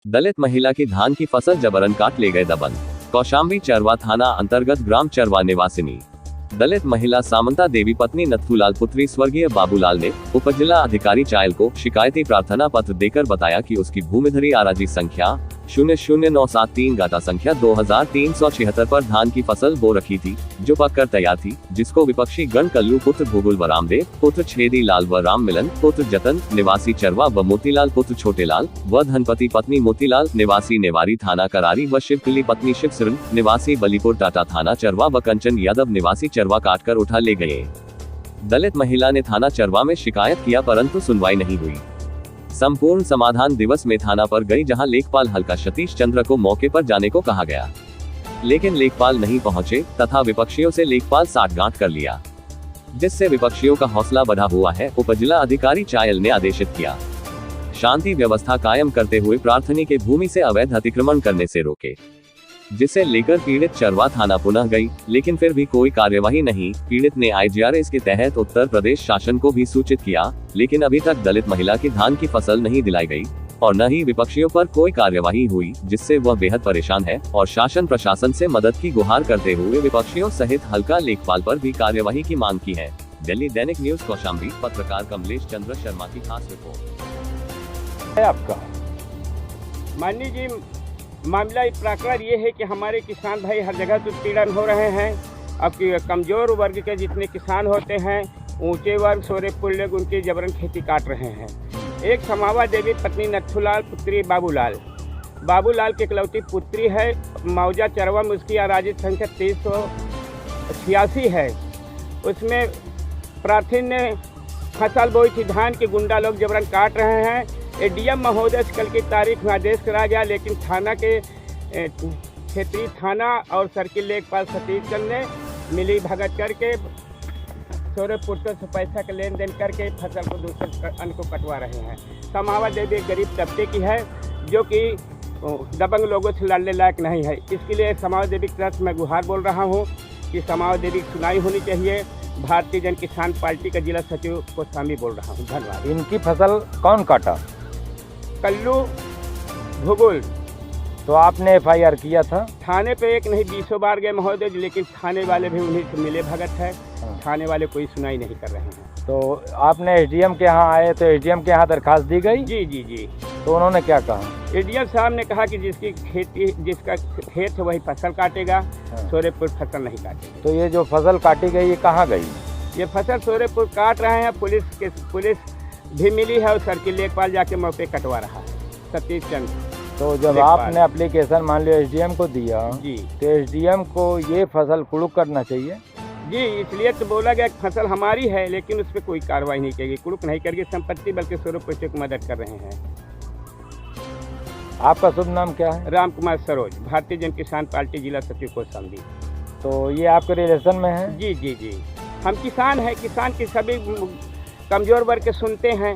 दलित महिला की धान की फसल जबरन काट ले गए दबंग। कौशाम्बी चरवा थाना अंतर्गत ग्राम चरवा निवासिनी दलित महिला सामंता देवी पत्नी नथुलाल पुत्री स्वर्गीय बाबूलाल ने उपजिला अधिकारी चायल को शिकायती प्रार्थना पत्र देकर बताया कि उसकी भूमिधरी आराजी संख्या 00973 गाटा संख्या 2376 पर धान की फसल बो रखी थी, जो पककर तैयार थी, जिसको विपक्षी गण कल्लू पुत्र भूगुल बरामदेव पुत्र छेदी लाल व राम मिलन पुत्र जतन निवासी चरवा व मोतीलाल पुत्र छोटेलाल व धनपति पत्नी मोतीलाल निवासी नेवारी थाना करारी व शिवकली पत्नी शिवसरन निवासी बलीपुर टाटा थाना चरवा व कंचन यादव निवासी चरवा काटकर उठा ले गए। दलित महिला ने थाना चरवा में शिकायत किया, परंतु सुनवाई नहीं हुई। संपूर्ण समाधान दिवस में थाना पर गई, जहां लेखपाल हल्का सतीश चंद्र को मौके पर जाने को कहा गया, लेकिन लेखपाल नहीं पहुंचे तथा विपक्षियों से लेखपाल साठगांठ कर लिया, जिससे विपक्षियों का हौसला बढ़ा हुआ है। उपजिला अधिकारी चायल ने आदेशित किया शांति व्यवस्था कायम करते हुए प्रार्थनी के भूमि से अवैध अतिक्रमण करने से रोके, जिसे लेकर पीड़ित चरवा थाना पुनः गई, लेकिन फिर भी कोई कार्यवाही नहीं। पीड़ित ने IGRS के तहत उत्तर प्रदेश शासन को भी सूचित किया, लेकिन अभी तक दलित महिला की धान की फसल नहीं दिलाई गई और न ही विपक्षियों पर कोई कार्यवाही हुई, जिससे वह बेहद परेशान है और शासन प्रशासन से मदद की गुहार करते हुए विपक्षियों सहित हल्का लेखपाल पर भी कार्यवाही की मांग की है। दिल्ली दैनिक न्यूज कौशाम्बी, पत्रकार कमलेश चंद्र शर्मा की खास रिपोर्ट। आपका माननीय जी, मामला प्रकरण ये है कि हमारे किसान भाई हर जगह तो उत्पीड़न हो रहे हैं। अब कमज़ोर वर्ग के जितने किसान होते हैं, ऊंचे वर्ग सोरे पुल्ले उनकी जबरन खेती काट रहे हैं। एक समावा देवी पत्नी नथुलाल पुत्री बाबूलाल की इकलौती पुत्री है। मौजा चरवा में उसकी आराजी संख्या 386 है। उसमें प्रार्थी ने फसल बोई थी धान की, गुंडा लोग जबरन काट रहे हैं। ADM महोदय से कल की तारीख में आदेश करा गया, लेकिन थाना के क्षेत्रीय थाना और सर्किल लेखपाल सतीश चंद ने मिली भगत करके सोरे पुट्टों से पैसा का लेन देन करके फसल को दूसरे अन्न को कटवा रहे हैं। समावा देवी एक गरीब तबके की है, जो कि दबंग लोगों से लड़ने लायक नहीं है। इसके लिए समावा देवी की तरफ मैं गुहार बोल रहा हूँ कि समावा देवी की सुनाई होनी चाहिए। भारतीय जन किसान पार्टी का जिला सचिव कौशाम्बी बोल रहा हूँ। धन्यवाद। इनकी फसल कौन काटा? कल्लू भूगुल। तो आपने FIR किया था? थाने पे एक नहीं 20 बार गए महोदय, लेकिन थाने वाले भी उन्हीं से मिले भगत है। थाने वाले कोई सुनाई नहीं कर रहे हैं। तो आपने SDM के यहाँ आए तो SDM के यहाँ दरखास्त दी गई? जी। तो उन्होंने क्या कहा? ADM साहब ने कहा कि जिसका खेत है वही फसल काटेगा, सोरेपुर फसल नहीं काटेगा। तो ये जो फसल काटी गई ये कहाँ गई? ये फसल सोरेपुर काट रहे हैं। पुलिस भी मिली है और सर्किल लेखपाल जाके मौके कटवा रहा है, सतीश चंद्र। तो जब आपने एप्लीकेशन मान लिया SDM को दिया जी, तो SDM को ये फसल कुड़ुक करना चाहिए जी। इसलिए तो बोला गया कि फसल हमारी है, लेकिन उस पर कोई कार्रवाई नहीं करेगी, कुड़ुक नहीं करेगी संपत्ति, बल्कि सोरेपुर को मदद कर रहे हैं। आपका शुभ नाम क्या है? राम कुमार सरोज, भारतीय जन किसान पार्टी जिला सचिव कौशाम्बी। तो ये आपके रिलेशन में है? जी। हम किसान हैं, किसान की सभी कमज़ोर वर्ग के सुनते हैं।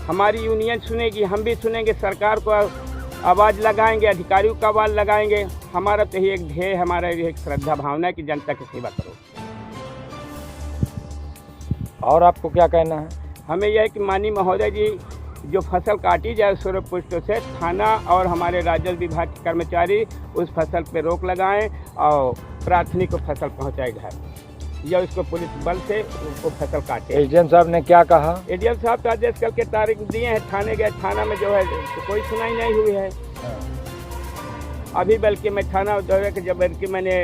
हमारी यूनियन सुनेगी, हम भी सुनेंगे, सरकार को आवाज़ लगाएंगे, अधिकारियों का आवाज़ लगाएंगे। हमारा तो एक ध्येय, हमारा एक श्रद्धा भावना है कि जनता की सेवा करो। और आपको क्या कहना है? हमें यह है कि माननीय महोदय जी, जो फसल काटी जाए सोरेपुर से, थाना और हमारे राजस्व विभाग के कर्मचारी उस फसल पर रोक लगाएं और प्रार्थनी को फसल पहुँचाए घर, या उसको पुलिस बल से उसको फसल काटे। SDM साहब ने क्या कहा? ADM साहब तो आदेश कल के तारीख दिए हैं। थाने गए, थाना में जो है तो कोई सुनाई नहीं हुई है अभी। बल्कि मैं थाना दौरे के जब मैंने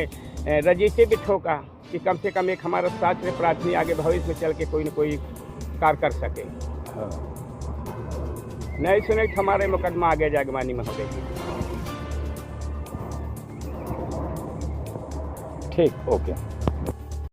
रजिस्ट्री भी ठोका कि कम से कम एक hमारा साथ में प्रार्थनी आगे भविष्य में चल के कोई न कोई कार्य कर सके। नहीं सुने तो हमारे मुकदमा आगे जाके माननीय महोदय जी। ठीक, ओके।